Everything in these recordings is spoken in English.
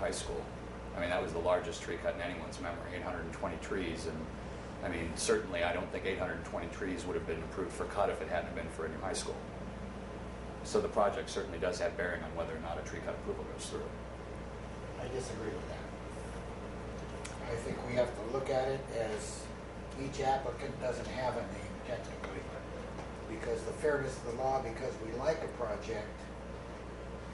high school. I mean, that was the largest tree cut in anyone's memory, 820 trees. And I mean, certainly I don't think 820 trees would have been approved for cut if it hadn't been for a new high school. So the project certainly does have bearing on whether or not a tree cut approval goes through. I disagree with that. I think we have to look at it as each applicant doesn't have a name technically, because the fairness of the law, because we like a project,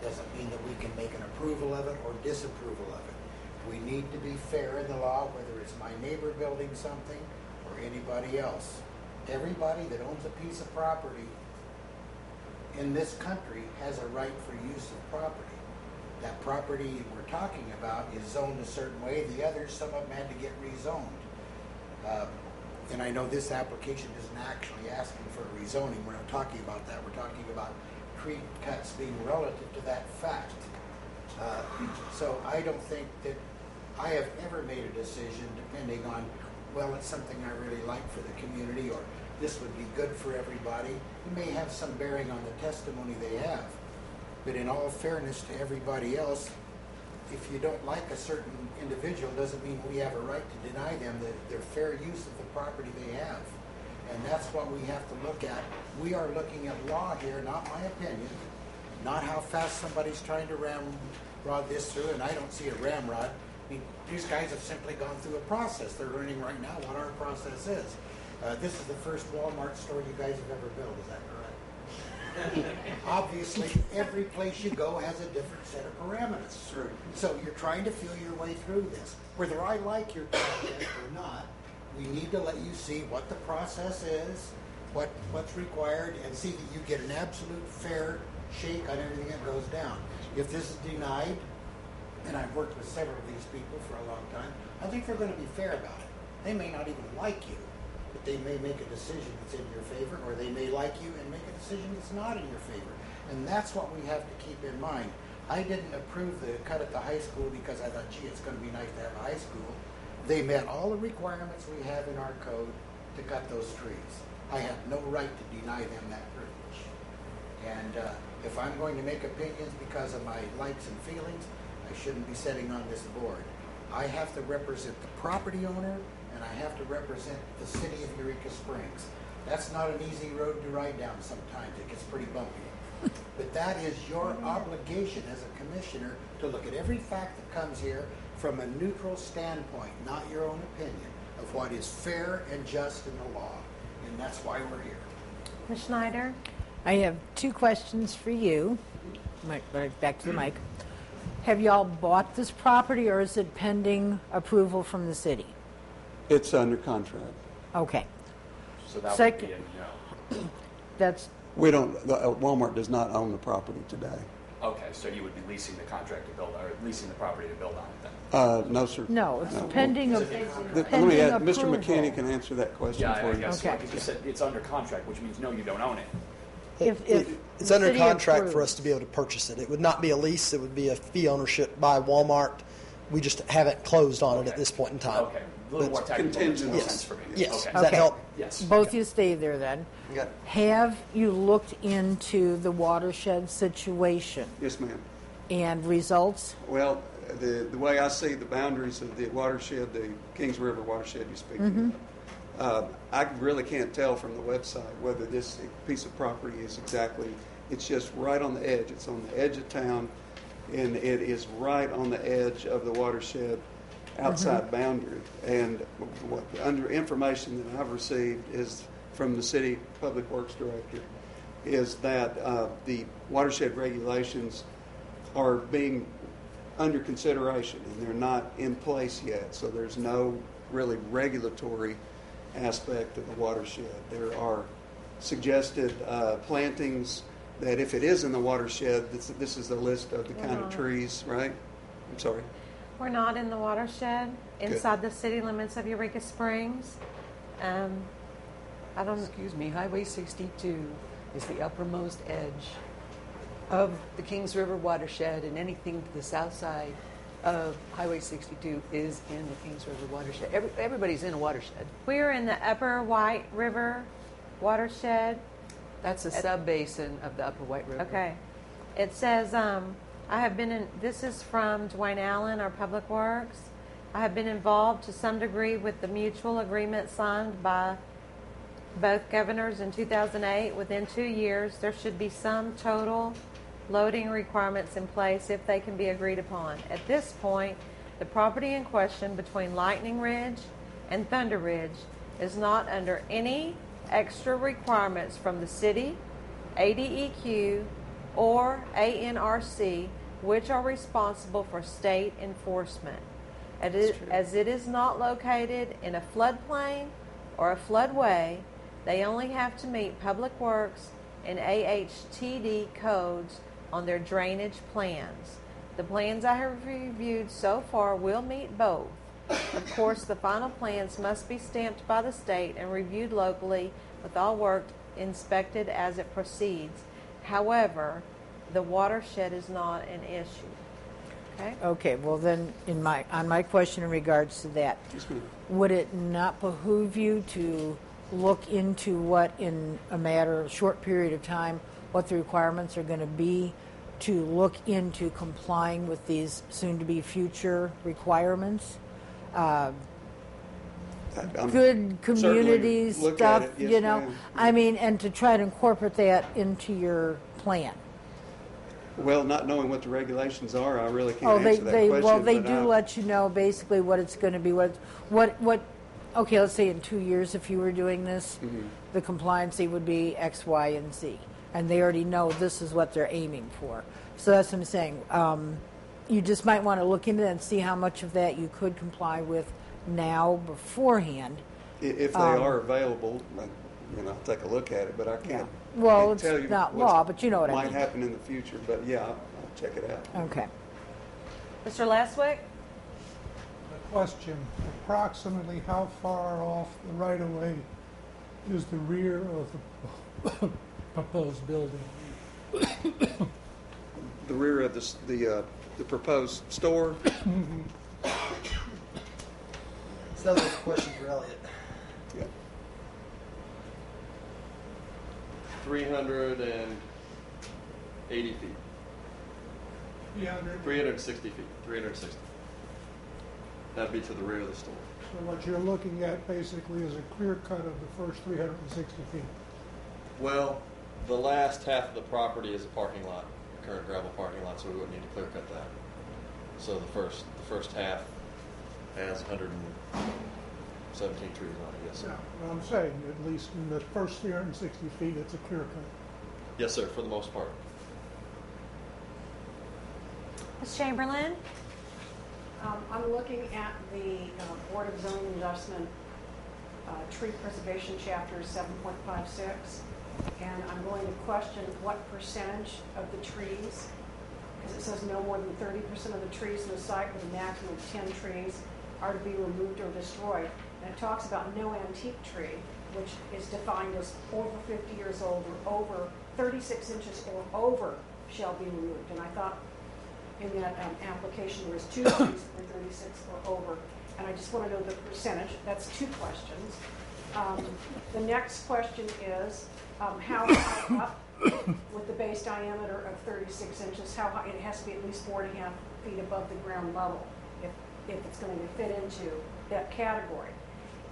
doesn't mean that we can make an approval of it or disapproval of it. We need to be fair in the law, whether it's my neighbor building something or anybody else. Everybody that owns a piece of property in this country has a right for use of property. That property we're talking about is zoned a certain way. The others, some of them had to get rezoned. And I know this application isn't actually asking for rezoning. We're not talking about that. We're talking about tree cuts being relative to that fact. So I don't think that I have ever made a decision depending on, well, it's something I really like for the community, or this would be good for everybody. It may have some bearing on the testimony they have. But in all fairness to everybody else, if you don't like a certain individual, doesn't mean we have a right to deny them their fair use of the property they have. And that's what we have to look at. We are looking at law here, not my opinion, not how fast somebody's trying to ramrod this through, and I don't see a ramrod. I mean, these guys have simply gone through a process. They're learning right now what our process is. This is the first Walmart store you guys have ever built, is that correct? Obviously, every place you go has a different set of parameters. True. So you're trying to feel your way through this. Whether I like your project or not, we need to let you see what the process is, what's required, and see that you get an absolute fair shake on everything that goes down. If this is denied, and I've worked with several of these people for a long time, I think they're going to be fair about it. They may not even like you, but they may make a decision that's in your favor, or they may like you and make a decision that's not in your favor. And that's what we have to keep in mind. I didn't approve the cut at the high school because I thought, gee, it's going to be nice to have a high school. They met all the requirements we have in our code to cut those trees. I have no right to deny them that privilege. And if I'm going to make opinions because of my likes and feelings, I shouldn't be sitting on this board. I have to represent the property owner, and I have to represent the city of Eureka Springs. That's not an easy road to ride down sometimes. It gets pretty bumpy. But that is your obligation as a commissioner to look at every fact that comes here from a neutral standpoint, not your own opinion, of what is fair and just in the law. And that's why we're here. Ms. Schneider? I have two questions for you. Back to the mic. Have y'all bought this property, or is it pending approval from the city? It's under contract. Okay. So that Second, would be a no. That's We don't. Walmart does not own the property today. Okay, so you would be leasing the contract to build, or leasing the property to build on it then? No, sir. no. It's pending. Well, Let me ask, Mr. approval. McKinney can answer that question Yeah, for I you. guess. Okay. Because you said it's under contract, which means no, you don't own it. If It's the under city contract for approves. us to be able to purchase it. It would not be a lease. It would be a fee ownership by Walmart. We just haven't closed on it at this point in time. Okay, a little more technical, makes more contingent. sense for me. Yes. Okay. Does that help? Yes. Both you stay there then. Okay. Have you looked into the watershed situation Yes, ma'am. and results? Well, the way I see the boundaries of the watershed, the Kings River watershed you're speaking of, I really can't tell from the website whether this piece of property is exactly, it's just right on the edge. It's on the edge of town, and it is right on the edge of the watershed outside boundary. And what under information that I've received is from the city public works director is that the watershed regulations are being under consideration, and they're not in place yet. So there's no really regulatory aspect of the watershed. There are suggested plantings that if it is in the watershed, this is the list of the kind of trees, right? I'm sorry. We're not in the watershed, inside the city limits of Eureka Springs. I don't. Excuse me, Highway 62 is the uppermost edge of the Kings River watershed, and anything to the south side of Highway 62 is in the Kings River watershed. Everybody's in a watershed. We're in the Upper White River watershed. That's a sub-basin of the Upper White River. Okay. It says This is from Dwayne Allen, our Public Works. I have been involved to some degree with the mutual agreement signed by both governors in 2008. Within 2 years, there should be some total loading requirements in place if they can be agreed upon. At this point, the property in question between Lightning Ridge and Thunder Ridge is not under any extra requirements from the city, ADEQ, or ANRC, which are responsible for state enforcement. As it is not located in a floodplain or a floodway, they only have to meet Public Works and AHTD codes on their drainage plans. The plans I have reviewed so far will meet both. Of course, the final plans must be stamped by the state and reviewed locally, with all work inspected as it proceeds. However, the watershed is not an issue. Okay? Okay, well then, on my question in regards to that, would it not behoove you to look into what, in a matter of short period of time, what the requirements are going to be to look into complying with these soon-to-be future requirements? Good community stuff, yes, you know. ma'am. I mean, and to try to incorporate that into your plan. Well, not knowing what the regulations are, I really can't Oh, answer that question. well, they but do let you know basically what it's going to be. What? Okay, let's say in 2 years, if you were doing this, the compliancy would be X, Y, and Z, and they already know this is what they're aiming for. So that's what I'm saying. You just might want to look into that and see how much of that you could comply with now beforehand. If they are available, I'll take a look at it, but I can't. Well, can't it's tell you not what's- law, but you know what I might mean. happen in the future. But yeah, I'll check it out. Okay. Mr. Leswick? The question, approximately how far off the right-of-way is the rear of the proposed building? The rear of the proposed store. So that's a question for Elliot. Yeah. 380 feet. 300. 360 feet. 360. That'd be to the rear of the store. So what you're looking at basically is a clear cut of the first 360 feet. Well, the last half of the property is a parking lot, a current gravel parking lot, so we wouldn't need to clear cut that. So the first half has 117 trees on it, yes, sir. Now, I'm saying at least in the first 360 feet, it's a clear cut. Yes, sir, for the most part. Ms. Chamberlain? I'm looking at the Board of Zoning Adjustment Tree Preservation Chapter 7.56, and I'm going to question what percentage of the trees, because it says no more than 30% of the trees in the site with a maximum of 10 trees are to be removed or destroyed. And it talks about no antique tree, which is defined as over 50 years old or over 36 inches or over shall be removed. And I thought in that application there was 2 trees that were 36 or over. And I just want to know the percentage. That's 2 questions. The next question is how high up with the base diameter of 36 inches, how high? It has to be at least 4.5 feet above the ground level if it's going to fit into that category.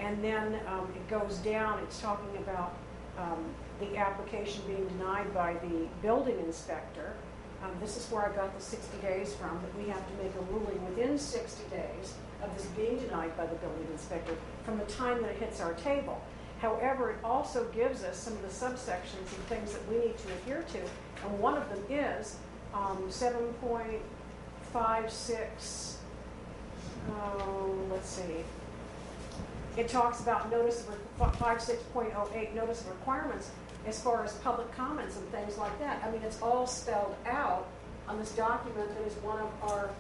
And then it goes down, it's talking about the application being denied by the building inspector. This is where I got the 60 days from, that we have to make a ruling within 60 days of this being denied by the building inspector from the time that it hits our table. However, it also gives us some of the subsections and things that we need to adhere to, and one of them is 7.56, let's see. It talks about notice of 56.08 notice of requirements as far as public comments and things like that. I mean, it's all spelled out on this document that is one of our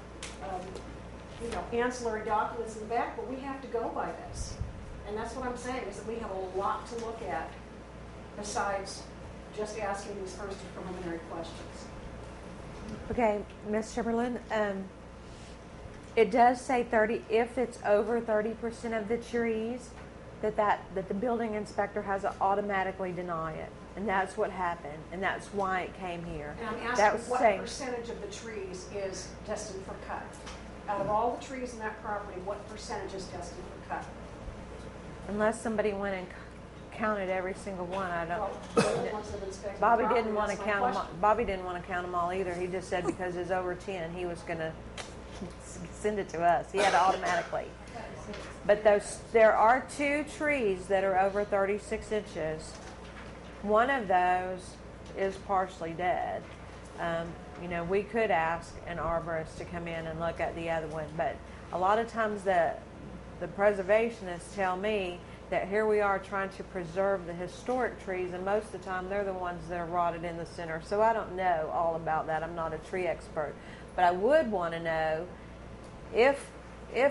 ancillary documents in the back, but we have to go by this. And that's what I'm saying, is that we have a lot to look at besides just asking these first preliminary questions. Okay, Ms. Chamberlain, it does say 30, if it's over 30% of the trees, that the building inspector has to automatically deny it. And that's what happened, and that's why it came here. And I'm That asking was what saying, percentage of the trees is destined for cut? Out of all the trees in that property, what percentage is destined for cut? unless somebody went and counted every single one, I don't. Well, they're the ones that have inspected the Bobby property, didn't want to that's my count them. question. Bobby didn't want to count them all either. He just said because it's over 10, he was going to send it to us. He had to automatically. But there are 2 trees that are over 36 inches. One of those is partially dead. We could ask an arborist to come in and look at the other one, but a lot of times the preservationists tell me that here we are trying to preserve the historic trees, and most of the time they're the ones that are rotted in the center. So I don't know all about that. I'm not a tree expert. But I would want to know if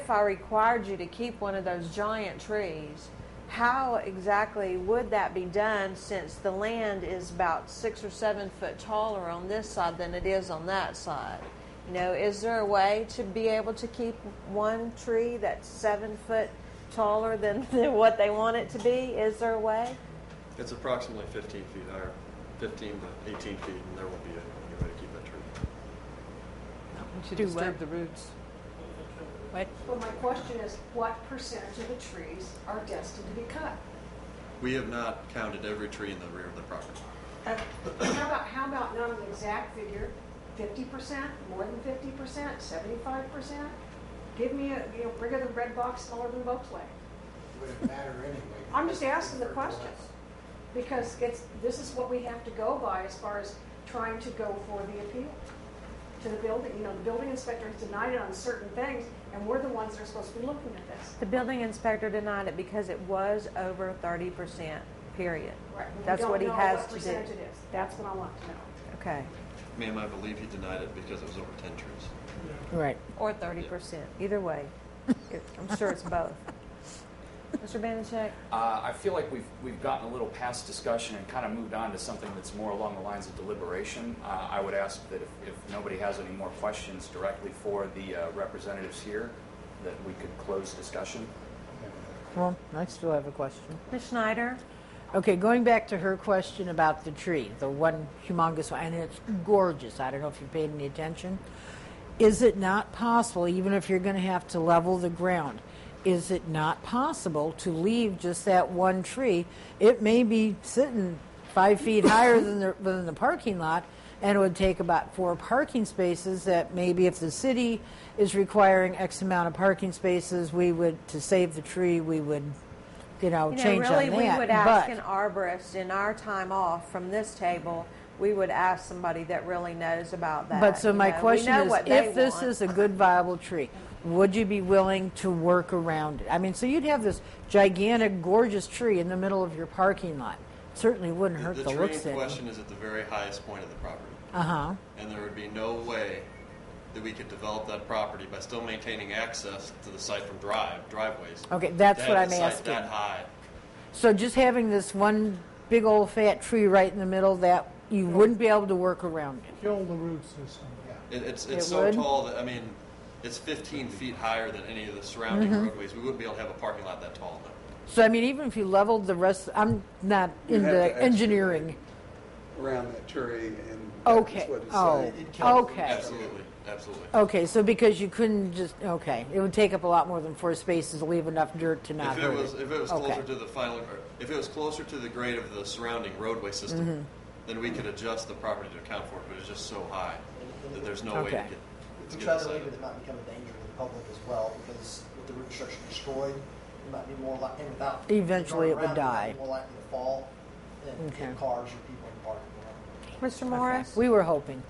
I required you to keep one of those giant trees, how exactly would that be done, since the land is about 6 or 7 foot taller on this side than it is on that side? Is there a way to be able to keep one tree that's 7 foot taller than what they want it to be? Is there a way? It's approximately 15 feet higher, 15 to 18 feet, and there won't be any way to keep that tree. We should Do disturb what? the roots. What? Well, my question is, what percentage of the trees are destined to be cut? We have not counted every tree in the rear of the property. How about not an exact figure? 50%, more than 50%, 75%? Give me a bigger than bread box, smaller than Volkswagen. Wouldn't matter anyway. I'm just asking the Refer to question. us. Because this is what we have to go by as far as trying to go for the appeal to the building. The building inspector has denied it on certain things, and we're the ones that are supposed to be looking at this. The building inspector denied it because it was over 30%, period. Right. That's what he has to What do. percentage it is. That's what I want to know. Okay. Ma'am, I believe he denied it because it was over 10 trees. Right. Or 30%. Either way. I'm sure it's both. Mr. Banachek? I feel like we've gotten a little past discussion and kind of moved on to something that's more along the lines of deliberation. I would ask that if nobody has any more questions directly for the representatives here, that we could close discussion. Well, I still have a question. Ms. Schneider? Okay, going back to her question about the tree, the one humongous one, and it's gorgeous. I don't know if you paid any attention. Is it not possible, even if you're going to have to level the ground, is it not possible to leave just that one tree? It may be sitting 5 feet higher than the parking lot, and it would take about 4 parking spaces. That maybe if the city is requiring X amount of parking spaces, we would, to save the tree, we would, change really, on that. we would ask But- an arborist in our time off from this table. We would ask somebody that really knows about that. But so my question we know is, what they if this want. is a good viable tree, would you be willing to work around it? I mean, so you'd have this gigantic, gorgeous tree in the middle of your parking lot. Certainly wouldn't hurt The the tree looks in of it. question is at the very highest point of the property. Uh-huh. And there would be no way that we could develop that property by still maintaining access to the site from driveways. Okay, that's to what have I'm the site asking. that high. So just having this one big old fat tree right in the middle, that you wouldn't be able to work around it. Kill the root system. It's It so would? tall that, it's 15 feet higher than any of the surrounding Mm-hmm. roadways. We wouldn't be able to have a parking lot that tall. No. So, I mean, even if you leveled the rest, I'm not You'd have to into excavate engineering. around that tree, and Okay. that's what it's Oh, saying. okay. Absolutely, absolutely. Okay, so because you couldn't just, okay, it would take up a lot more than 4 spaces to leave enough dirt to not If hurt it was Okay. closer to the final, or if it was closer to the grade of the surrounding roadway system, Mm-hmm. then we could adjust the property to account for it. But it's just so high that there's no way Okay. to If get you try the to site. leave it, it might become a danger to the public as well, because with the root structure destroyed, it might be more likely, and without. Eventually it would around die. might be more likely to fall than Okay. hit cars or people in the parking lot. Mr. Morris? We were hoping.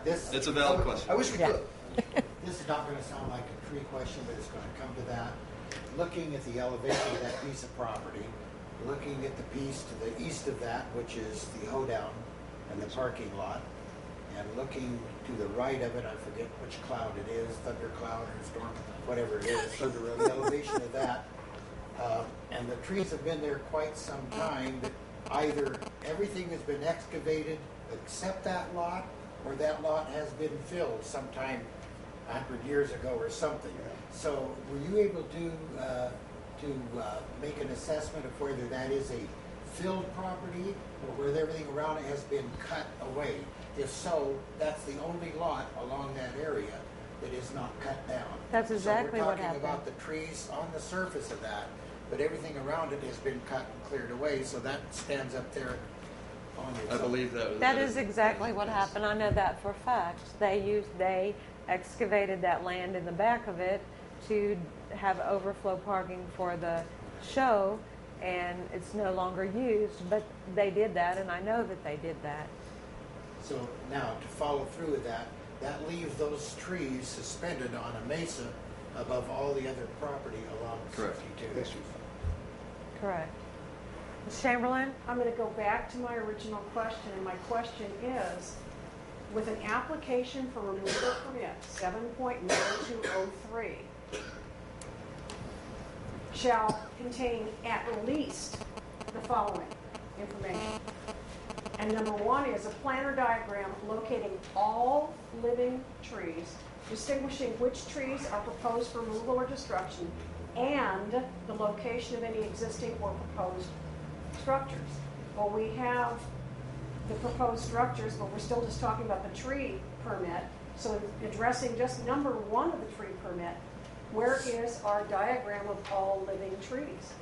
This, It's a valid question. I wish we Yeah. could. this is not going to sound like a tree question, but it's going to come to that. Looking at the elevation of that piece of property, looking at the piece to the east of that, which is the hoedown and the parking lot, and looking to the right of it, I forget which cloud it is, thunder cloud or storm, whatever it is, the elevation of that. And the trees have been there quite some time. Either everything has been excavated except that lot, or that lot has been filled sometime 100 years ago or something. So were you able to make an assessment of whether that is a filled property or where everything around it has been cut away? If so, that's the only lot along that area that is not cut down. That's exactly what So we're talking happened. about the trees on the surface of that, but everything around it has been cut and cleared away, so that stands up there on its I own. believe that. That is exactly what happened. I know that for a fact. They excavated that land in the back of it to have overflow parking for the show, and it's no longer used, but they did that, and I know that they did that. So now, to follow through with that, that leaves those trees suspended on a mesa above all the other property along Correct. 62. Correct. Ms. Chamberlain? I'm going to go back to my original question, and my question is, with an application for removal permit 7.9203 shall contain at least the following information. And number one is a plan or diagram locating all living trees, distinguishing which trees are proposed for removal or destruction, and the location of any existing or proposed structures. Well, we have the proposed structures, but we're still just talking about the tree permit. So addressing just number one of the tree permit, where is our diagram of all living trees?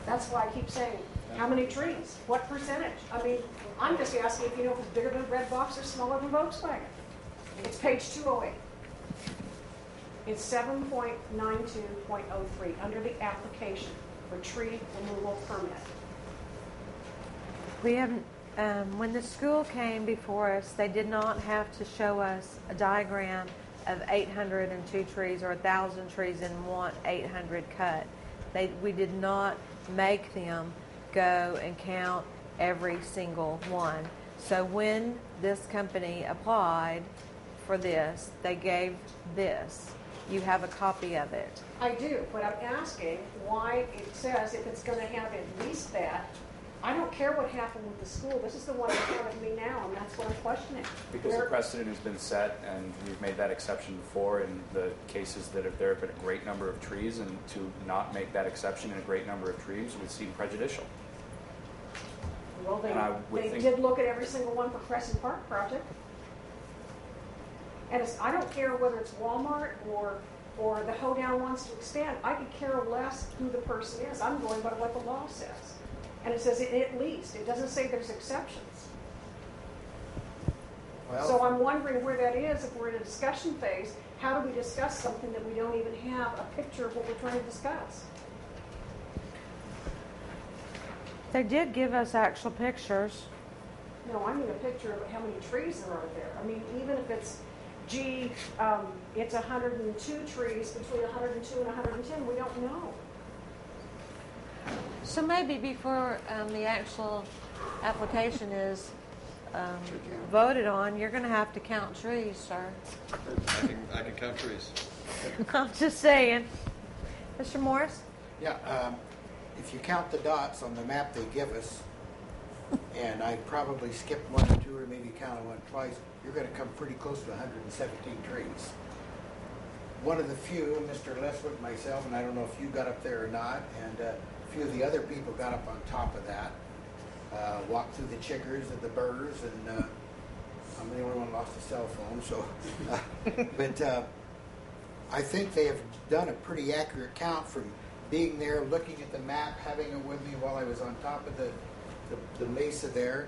That's why I keep saying, how many trees? What percentage? I mean, I'm just asking if you know if it's bigger than Red Box or smaller than Volkswagen. It's page 208. It's 7.92.03 under the application for tree removal permit. We haven't, when the school came before us, they did not have to show us a diagram of 802 trees or 1,000 trees and want 800 cut. We did not make them go and count every single one. So when this company applied for this, they gave this. You have a copy of it. I do, but I'm asking why it says if it's going to have at least that. I don't care what happened with the school. This is the one in front of me now, and that's what I'm questioning. Because the precedent has been set, and we've made that exception before in the cases that there have been a great number of trees, and to not make that exception in a great number of trees would seem prejudicial. Well, And I would they think- did look at every single one for Crescent Park project. And I don't care whether it's Walmart or the hoedown wants to expand. I could care less who the person is. I'm going by what the law says. And it says at least. It doesn't say there's exceptions. Well, So I'm wondering where that is if we're in a discussion phase. How do we discuss something that we don't even have a picture of what we're trying to discuss? They did give us actual pictures. No, I mean a picture of how many trees there are there. I mean, even if it's, it's 102 trees between 102 and 110, we don't know. So maybe before the actual application is voted on, you're going to have to count trees, sir. I can count trees. I'm just saying. Mr. Morris? yeah, if you count the dots on the map they give us, and I probably skipped one or two or maybe counted one twice, you're going to come pretty close to 117 trees. One of the few, Mr. Leswick and myself, and I don't know if you got up there or not, and a few of the other people got up on top of that, walked through the chiggers and the burrs, and I'm the only one who lost a cell phone, so. But I think they have done a pretty accurate count from being there, looking at the map, having it with me while I was on top of the mesa there.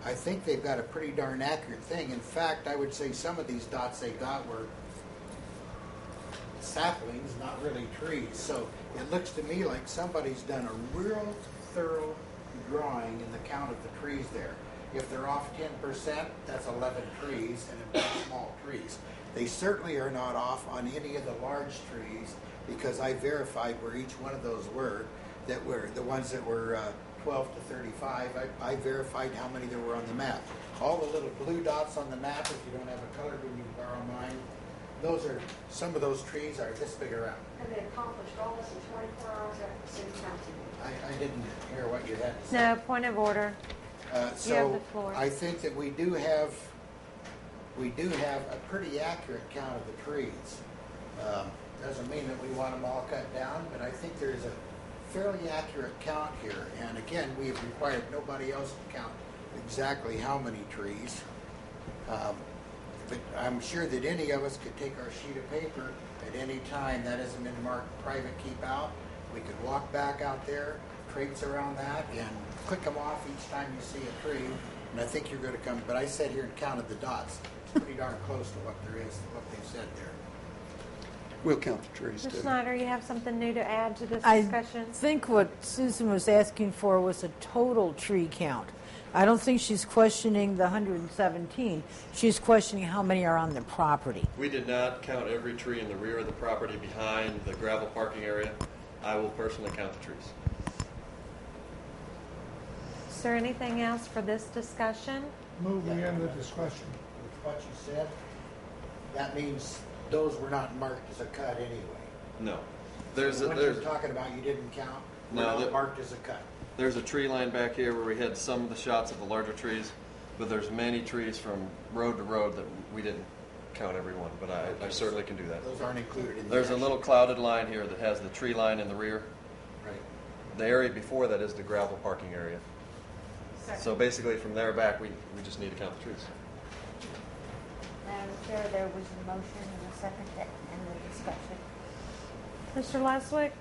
I think they've got a pretty darn accurate thing. In fact, I would say some of these dots they got were saplings, not really trees. So it looks to me like somebody's done a real thorough drawing in the count of the trees there. If they're off 10%, that's 11 trees and a bunch of small trees. They certainly are not off on any of the large trees because I verified where each one of those were, that were the ones that were 12 to 35. I verified how many there were on the map. All the little blue dots on the map, if you don't have a color, then you can borrow mine. Those are, some of those trees are this big around. And they accomplished all this in 24 hours after the city council meeting. I didn't hear what you had to say. No, point of order. You have So the floor. I think that we do have a pretty accurate count of the trees. Doesn't mean that we want them all cut down, but I think there's a fairly accurate count here. And again, we have required nobody else to count exactly how many trees. But I'm sure that any of us could take our sheet of paper at any time that hasn't been marked private keep out. We could walk back out there, traipse around that, and click them off each time you see a tree. And I think you're going to come, but I sat here and counted the dots. It's pretty darn close to what there is, what they've said there. We'll count the trees Ms. too. Snyder, you have something new to add to this I discussion? think what Susan was asking for was a total tree count. I don't think she's questioning the 117. She's questioning how many are on the property. We did not count every tree in the rear of the property behind the gravel parking area. I will personally count the trees. Is there anything else for this discussion? Move we end the discussion. With what you said, that means those were not marked as a cut anyway. No. What you're talking about, you didn't count, were No, not marked as a cut. There's a tree line back here where we had some of the shots of the larger trees, but there's many trees from road to road that we didn't count every one, but I certainly can do that. Those aren't included in the There's a actual little clouded line here that has the tree line in the rear. Right. The area before that is the gravel parking area. So basically from there back, we just need to count the trees. Madam Chair, there was a motion and a second to end the discussion. Mr. Leswick?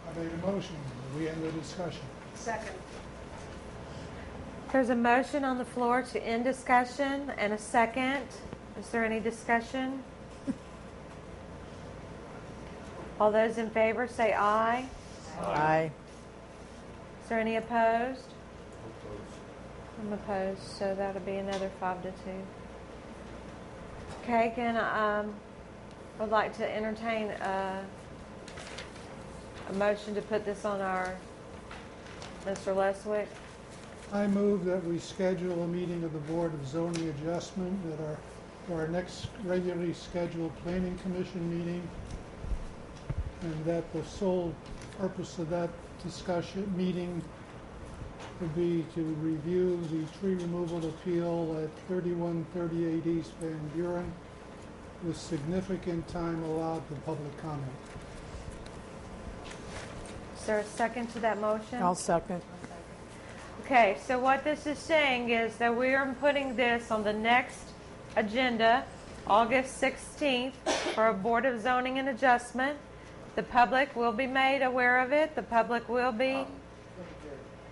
I made a motion, we end the discussion. Second. There's a motion on the floor to end discussion and a second. Is there any discussion? All those in favor say aye. Aye. Is there any opposed? I'm opposed, so that'll be another 5-2. Okay, again, I'd like to entertain a motion to put this on our, Mr. Leswick. I move that we schedule a meeting of the Board of Zoning Adjustment for our next regularly scheduled Planning Commission meeting, and that the sole purpose of that meeting would be to review the tree removal appeal at 3138 East Van Buren with significant time allowed for public comment. Is there a second to that motion? I'll second. Okay, so what this is saying is that we are putting this on the next agenda, August 16th, for a Board of Zoning and Adjustment. The public will be made aware of it. The public will be,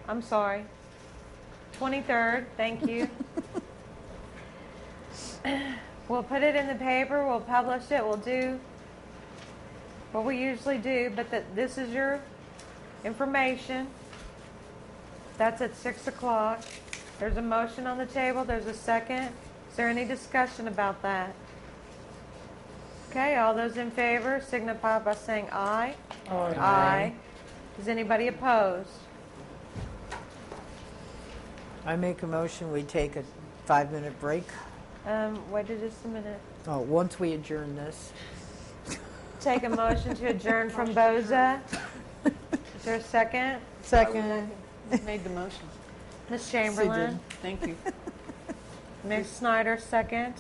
I'm sorry, 23rd, thank you. We'll put it in the paper, we'll publish it, we'll do what we usually do, but this is your information. That's at 6 o'clock. There's a motion on the table. There's a second. Is there any discussion about that? Okay, all those in favor signify by saying aye. Aye. Aye. Is anybody opposed? I make a motion we take a 5-minute break. Wait just a minute. Oh, once we adjourn this. Take a motion to adjourn from Boza. Is there a second? Second. Made the motion. Ms. Chamberlain? Thank you. Ms. Snyder, second.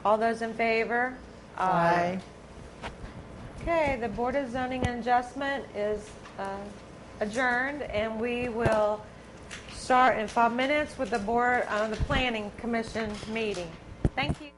All those in favor? Aye. Okay, the Board of Zoning and Adjustment is adjourned, and we will start in 5 minutes with the the Planning Commission meeting. Thank you.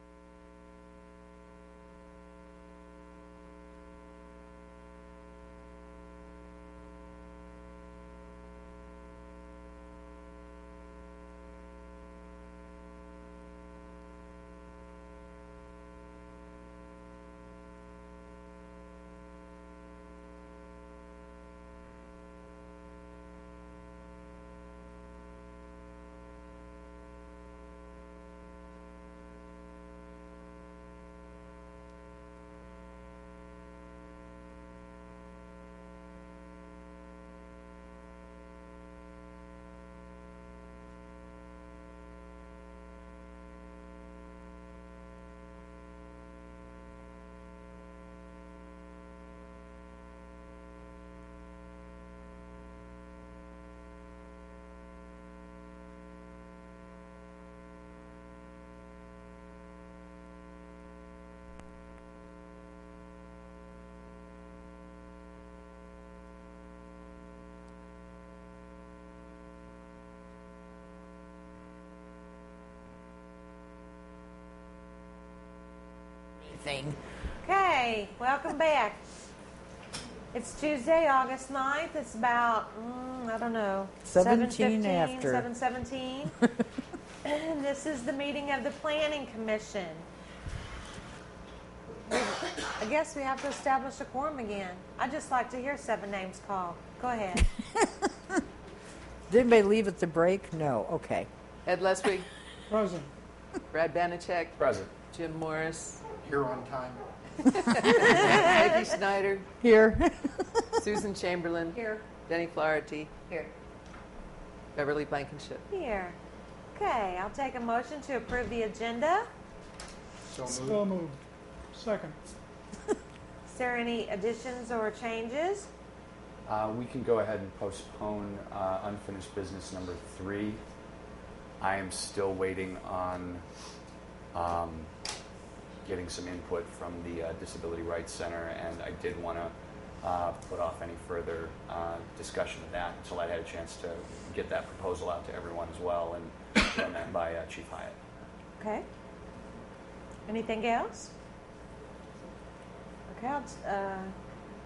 anything. Okay, welcome back. It's Tuesday, August 9th. It's about, I don't know, 17 7:15, after. 7:17. And this is the meeting of the Planning Commission. I guess we have to establish a quorum again. I'd just like to hear 7 names called. Go ahead. Did anybody leave at the break? No. Okay. Ed Leswig, Present. Brad Banachek, Present. Jim Morris, Here on time. Peggy Snyder, Here. Susan Chamberlain, Here. Denny Flaherty, Here. Beverly Blankenship. Here. Okay, I'll take a motion to approve the agenda. So moved. Second. Is there any additions or changes? We can go ahead and postpone unfinished business number 3. I am still waiting on getting some input from the Disability Rights Center, and I did want to put off any further discussion of that until I had a chance to get that proposal out to everyone as well, and run that by Chief Hyatt. Okay. Anything else? Okay,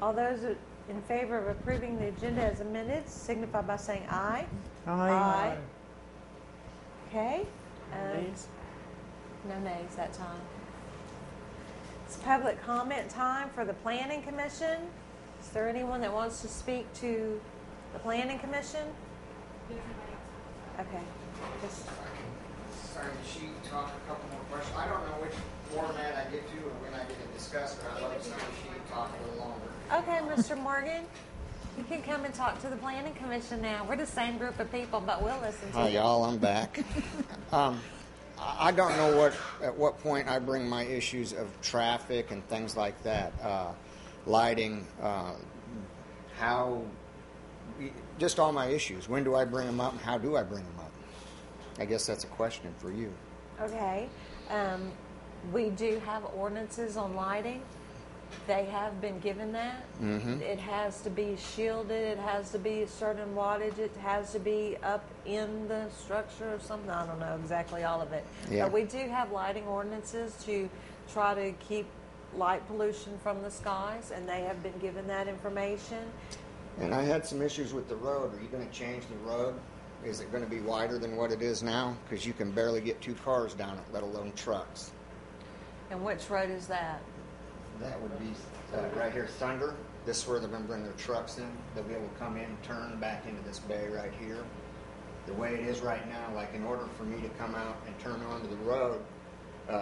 all those in favor of approving the agenda as amended signify by saying aye. Aye. Okay. Nays? No nays that time. It's public comment time for the Planning Commission. Is there anyone that wants to speak to the Planning Commission? Okay. Just Sorry, she talk a couple more questions. I don't know which format I get to or when I get to discuss, but I'd love to she talk a little longer. okay, Mr. Morgan. You can come and talk to the Planning Commission now. We're the same group of people, but we'll listen to Hi, you. y'all. I'm back. I don't know at what point I bring my issues of traffic and things like that, lighting, just all my issues. When do I bring them up and how do I bring them up? I guess that's a question for you. Okay. We do have ordinances on lighting. They have been given that. Mm-hmm. It has to be shielded. It has to be a certain wattage. It has to be up in the structure or something. I don't know exactly all of it. Yeah. But we do have lighting ordinances to try to keep light pollution from the skies, and they have been given that information. And I had some issues with the road. Are you going to change the road? Is it going to be wider than what it is now? Because you can barely get 2 cars down it, let alone trucks. And which road is that? That would be right here, Thunder. This is where they're going to bring their trucks in. They'll be able to come in, turn back into this bay right here. The way it is right now, like in order for me to come out and turn onto the road,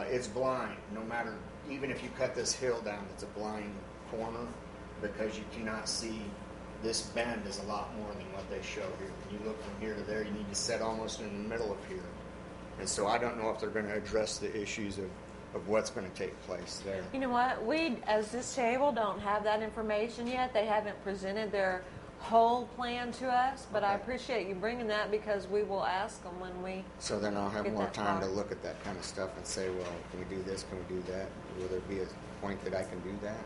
it's blind. No matter, even if you cut this hill down, it's a blind corner because you cannot see. This bend is a lot more than what they show here. When you look from here to there, you need to set almost in the middle of here. And so I don't know if they're going to address the issues of what's going to take place there. You know what? We, as this table, don't have that information yet. They haven't presented their whole plan to us, but I appreciate you bringing that because we will ask them when we. So then I'll have get more that time to far. look at that kind of stuff and say, well, can we do this? Can we do that? Will there be a point that I can do that?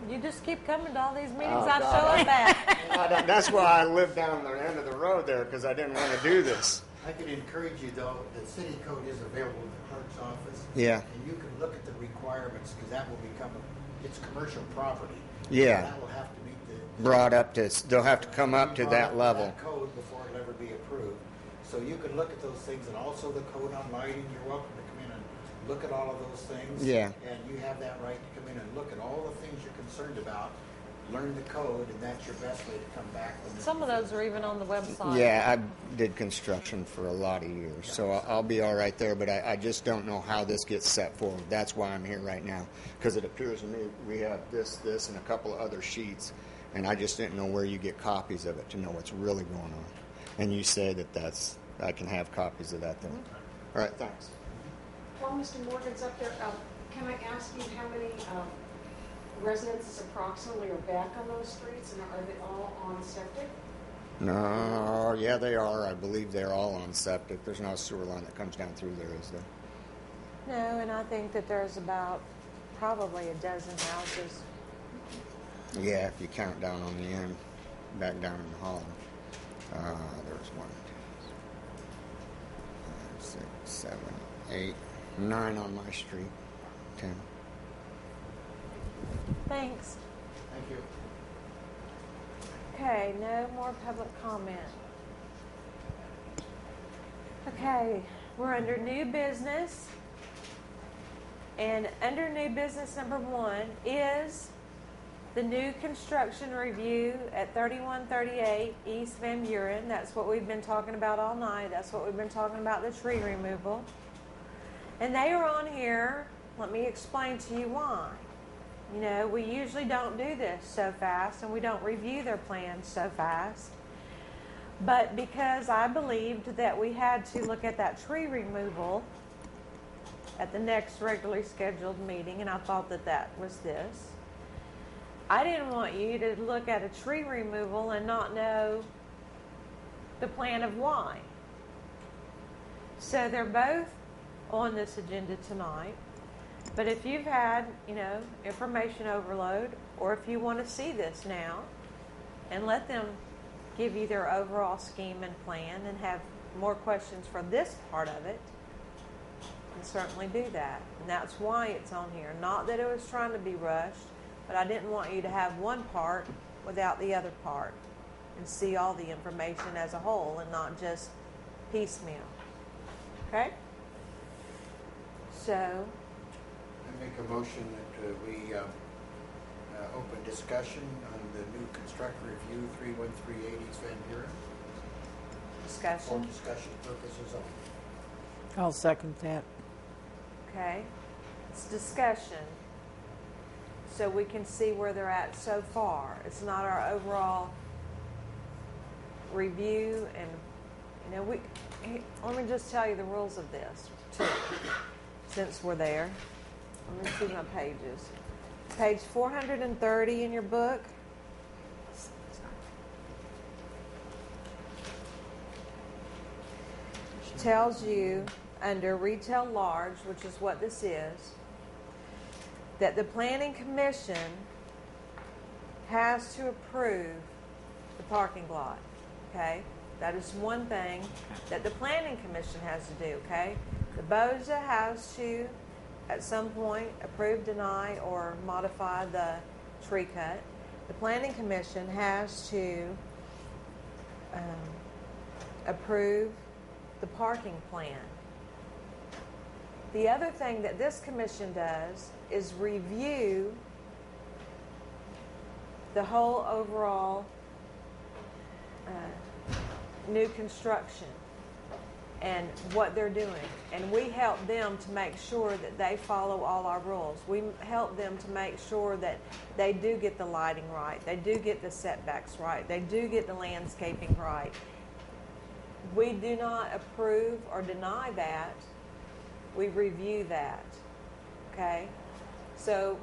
You just keep coming to all these meetings Oh, I God. show up at. That's why I live down the end of the road there, because I didn't want to do this. I could encourage you, though, the city code is available in the clerk's office. Yeah. And you can look at the requirements, because that will become, it's commercial property. Yeah. That will have to meet the. Brought up to, they'll have to come up to brought that level. That code before it'll ever be approved. So you can look at those things, and also the code on lighting, you're welcome to come in and look at all of those things. Yeah. And you have that right to come in and look at all the things you're concerned about, learn the code, and that's your best way to come back. When Some of those are even on the website. Yeah, I did construction for a lot of years, so I'll be all right there, but I just don't know how this gets set forward. That's why I'm here right now, because it appears to me we have this, and a couple of other sheets, and I just didn't know where you get copies of it to know what's really going on. And you say that I can have copies of that then. Mm-hmm. All right, thanks. While Mr. Morgan's up there, can I ask you how many residences approximately are back on those streets, and are they all on septic? No, yeah, they are. I believe they're all on septic. There's no sewer line that comes down through there, is there? No, and I think that there's about probably a dozen houses. Yeah, if you count down on the end, back down in the hollow. There's 1, 2, 5, 6, 7, 8, 9 on my street. 10. Thanks. Thank you. Okay, no more public comment. Okay, we're under new business. And under new business number 1 is the new construction review at 3138 East Van Buren. That's what we've been talking about all night. That's what we've been talking about, the tree removal. And they are on here. Let me explain to you why. You know, we usually don't do this so fast, and we don't review their plans so fast. But because I believed that we had to look at that tree removal at the next regularly scheduled meeting, and I thought that that was this, I didn't want you to look at a tree removal and not know the plan of why. So they're both on this agenda tonight. But if you've had, you know, information overload, or if you want to see this now and let them give you their overall scheme and plan and have more questions for this part of it, and certainly do that. And that's why it's on here. Not that it was trying to be rushed, but I didn't want you to have one part without the other part and see all the information as a whole and not just piecemeal. Okay? So, I make a motion that we open discussion on the new construction review 3138 East Van Buren for discussion. discussion purposes only. I'll second that. Okay? It's discussion. So we can see where they're at so far. It's not our overall review. And, you know, let me just tell you the rules of this, too, since we're there. Let me see my pages. Page 430 in your book. Tells you under retail large, which is what this is, that the Planning Commission has to approve the parking lot. Okay? That is one thing that the Planning Commission has to do. Okay? The BOZA has to, at some point, approve, deny, or modify the tree cut. The Planning Commission has to approve the parking plan. The other thing that this commission does is review the whole overall new construction and what they're doing. And we help them to make sure that they follow all our rules. We help them to make sure that they do get the lighting right, they do get the setbacks right, they do get the landscaping right. We do not approve or deny that. We review that. Okay? So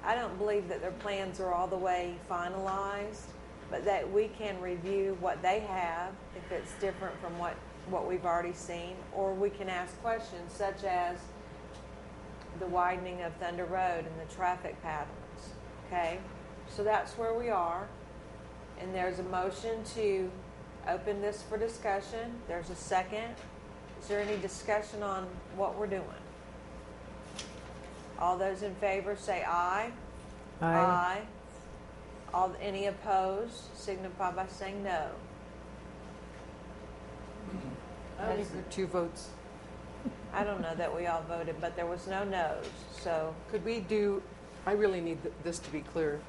I don't believe that their plans are all the way finalized, but that we can review what they have if it's different from what we've already seen, or we can ask questions such as the widening of Thunder Road and the traffic patterns. Okay? So that's where we are. And there's a motion to open this for discussion. There's a second. Is there any discussion on what we're doing? All those in favor say aye. Aye. Any opposed signify by saying no. I only heard 2 votes. I don't know that we all voted, but there was no no's. So Could we do, I really need this to be clear.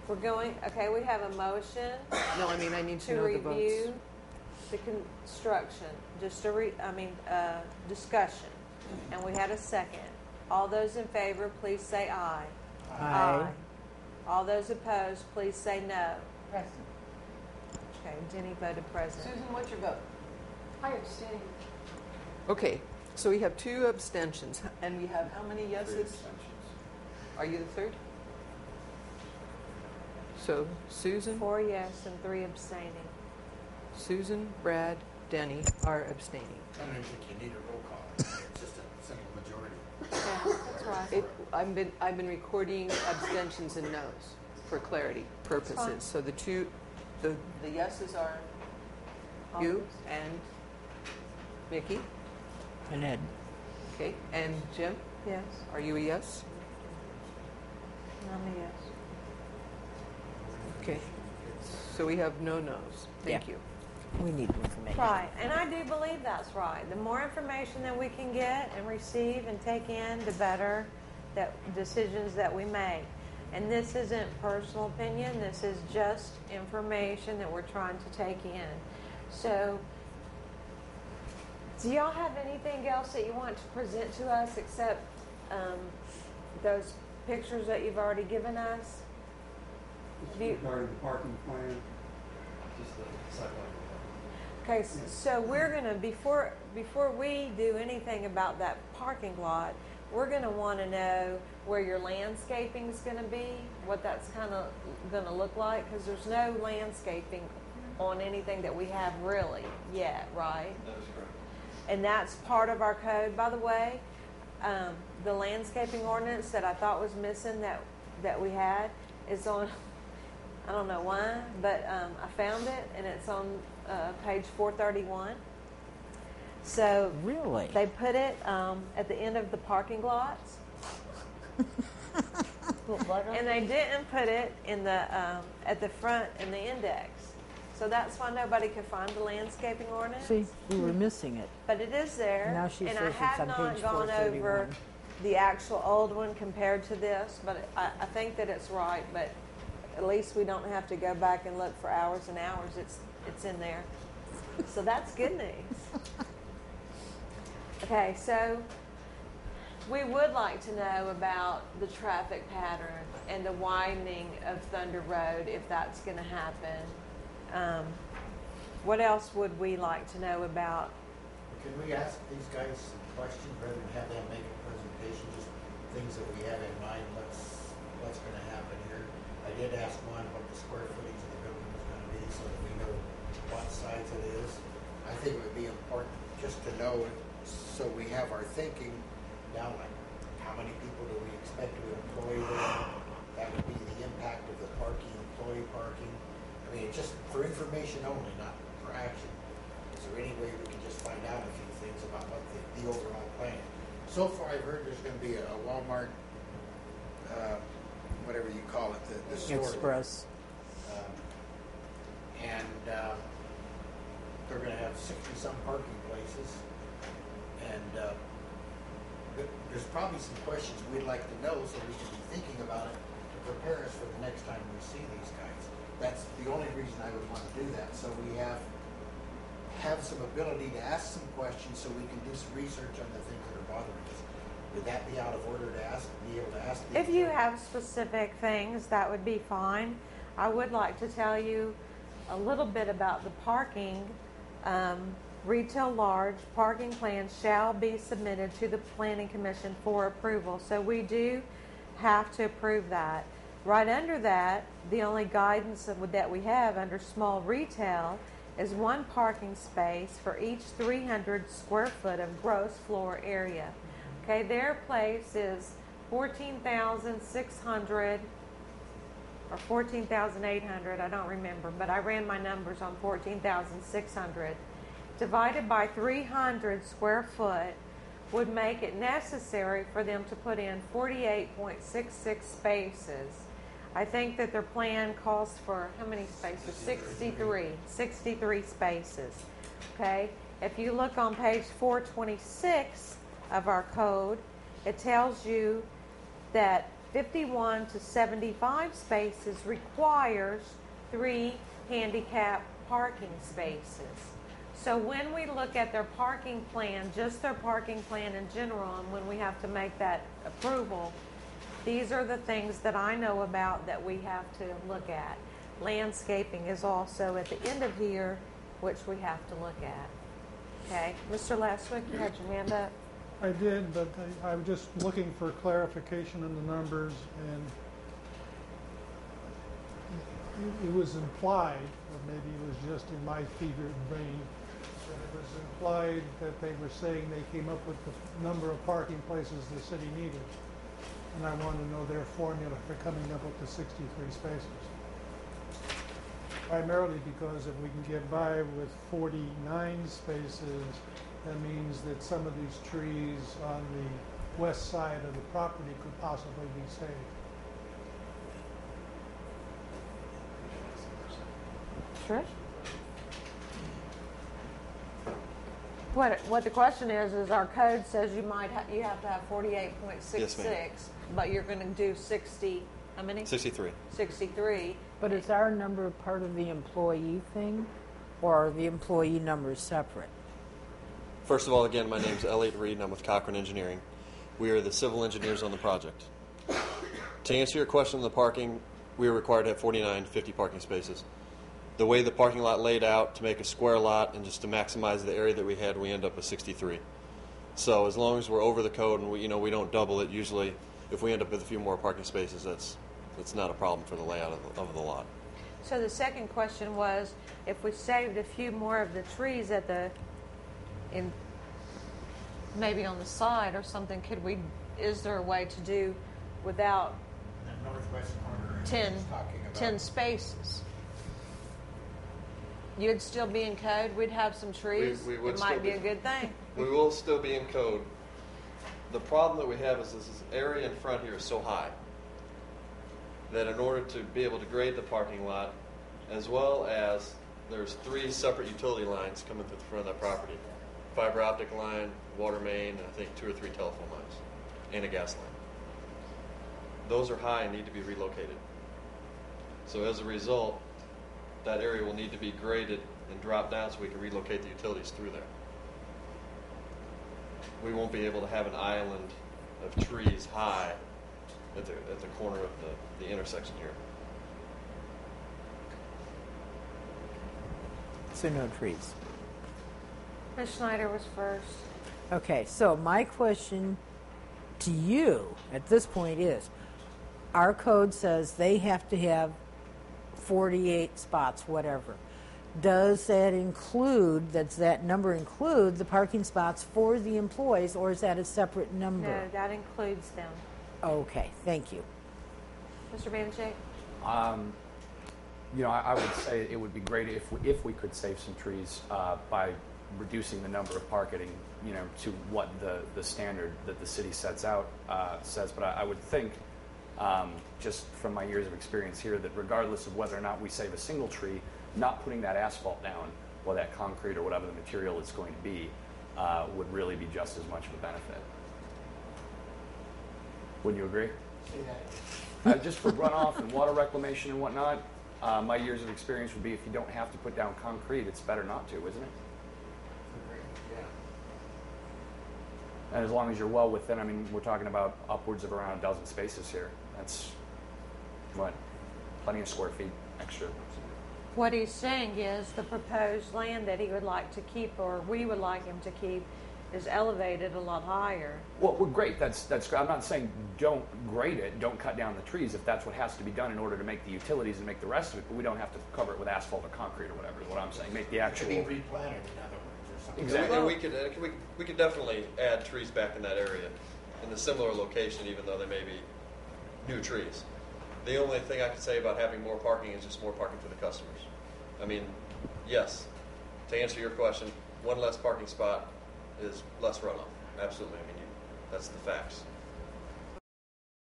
we're going, okay, we have a motion No, I mean, I need to to know the votes. review the construction, just discussion. And we had a second. All those in favor, please say aye. Aye. All those opposed, please say no. Present. Okay, Denny voted present. Susan, what's your vote? I abstain. Okay, so we have 2 abstentions, and we have how many yeses? Are you the third? So Susan, 4 yes and 3 abstaining. Susan, Brad, Denny are abstaining. I don't think you need a roll call. It's just a simple majority. Yeah, that's right. I've been recording abstentions and noes for clarity purposes. fine. So the yeses are you and Mickey. And Ed. Okay, and Jim, Yes. are you a yes? I'm a yes. Okay. So we have no nos. Thank Yeah. you. We need information. Right, and I do believe that's right. The more information that we can get and receive and take in, the better that decisions that we make. And this isn't personal opinion, this is just information that we're trying to take in. So, do y'all have anything else that you want to present to us except those pictures that you've already given us? Regarding the parking plan. Just the sidewalk. Okay, so we're gonna before we do anything about that parking lot, we're gonna want to know where your landscaping is gonna be, what that's kind of gonna look like, because there's no landscaping on anything that we have really yet, right? That is correct. And that's part of our code, by the way. The landscaping ordinance that I thought was missing that we had is on. I don't know why, but I found it, and it's on page 431. So Really? they put it at the end of the parking lots, and they didn't put it in the at the front in the index. So that's why nobody could find the landscaping ordinance. See, we were missing it. But it is there, Now she and says I it's have on not page gone over 431. the actual old one compared to this, but I think that it's right. But at least we don't have to go back and look for hours and hours. It's in there, so that's good news. Okay, so we would like to know about the traffic pattern and the widening of Thunder Road if that's going to happen. What else would we like to know about? Can we ask these guys some questions rather than have them make a presentation, just things that we have in mind, what's going to happen here? I did ask one what the square footage of the building was going to be so that we know what size it is. I think it would be important just to know so we have our thinking down, like how many people do we expect to employ there? That would be the impact of the parking, employee parking. I mean, just for information only, not for action. Is there any way we can just find out a few things about what the overall plan? So far, I've heard there's going to be a Walmart, whatever you call it, the store. Express. They're going to have 60-some parking places. And there's probably some questions we'd like to know so we can be thinking about it to prepare us for the next time we see these guys. That's the only reason I would want to do that, so we have some ability to ask some questions so we can do some research on the things that are bothering us. Would that be out of order to ask, be able to ask? If you have specific things, that would be fine. I would like to tell you a little bit about the parking. Retail large parking plans shall be submitted to the Planning Commission for approval. So we do have to approve that. Right under that, the only guidance that we have under small retail is one parking space for each 300 square foot of gross floor area. Okay, their place is 14,600 or 14,800, I don't remember, but I ran my numbers on 14,600. Divided by 300 square foot would make it necessary for them to put in 48.66 spaces. I think that their plan calls for how many spaces? 63 spaces. Okay, if you look on page 426 of our code, it tells you that 51 to 75 spaces requires 3 handicap parking spaces. So when we look at their parking plan, just their parking plan in general, and when we have to make that approval, these are the things that I know about that we have to look at. Landscaping is also at the end of here, which we have to look at. Okay, Mr. Lastwick, you had your hand up. I did, but I was just looking for clarification in the numbers, and it was implied, or maybe it was just in my fevered brain, that it was implied that they were saying they came up with the number of parking places the city needed. And I want to know their formula for coming up with the 63 spaces. Primarily because if we can get by with 49 spaces, that means that some of these trees on the west side of the property could possibly be saved. Trish? What the question is our code says you have to have 48.66, Yes, ma'am. but you're going to do 60. How many? 63. 63. But is our number part of the employee thing, or are the employee numbers separate? First of all, again, my name's Elliot Reed, and I'm with Cochran Engineering. We are the civil engineers on the project. To answer your question on the parking, we are required to have 49 to 50 parking spaces. The way the parking lot laid out to make a square lot and just to maximize the area that we had, we end up with 63. So as long as we're over the code and we don't double it, usually if we end up with a few more parking spaces, that's not a problem for the layout of the lot. So the second question was, if we saved a few more of the trees maybe on the side or something, is there a way to do without The northwest corner. 10, is talking about 10 spaces? You'd still be in code. We'd have some trees. We would it might still be a good thing. We will still be in code. The problem that we have is this area in front here is so high that in order to be able to grade the parking lot, as well as there's 3 separate utility lines coming through the front of that property. Fiber optic line, water main, and I think 2 or 3 telephone lines, and a gas line. Those are high and need to be relocated. So as a result, that area will need to be graded and dropped down so we can relocate the utilities through there. We won't be able to have an island of trees high at the corner of the intersection here. So no trees. Ms. Schneider was first. Okay, so my question to you at this point is, our code says they have to have 48 spots, whatever. Does that number include the parking spots for the employees, or is that a separate number? No, that includes them. Okay, thank you. Mr. Banachek? I would say it would be great if we could save some trees by reducing the number of parking, to what the standard that the city sets out says. But I would think, just from my years of experience here, that regardless of whether or not we save a single tree, not putting that asphalt down or that concrete or whatever the material is going to be would really be just as much of a benefit. Wouldn't you agree? Just for runoff and water reclamation and whatnot, my years of experience would be if you don't have to put down concrete, it's better not to, isn't it? Yeah. And as long as you're well within, we're talking about upwards of around a dozen spaces here. That's, plenty of square feet extra. What he's saying is the proposed land that he would like to keep, or we would like him to keep, is elevated a lot higher. Well, great. That's great. I'm not saying don't grade it, don't cut down the trees if that's what has to be done in order to make the utilities and make the rest of it. But we don't have to cover it with asphalt or concrete or whatever. Is what I'm saying. Make the actual. It could be replanted, in other words, or something. Exactly. And we could definitely add trees back in that area, in a similar location, even though they may be new trees. The only thing I can say about having more parking is just more parking for the customers. Yes, to answer your question, one less parking spot is less runoff. Absolutely. That's the facts.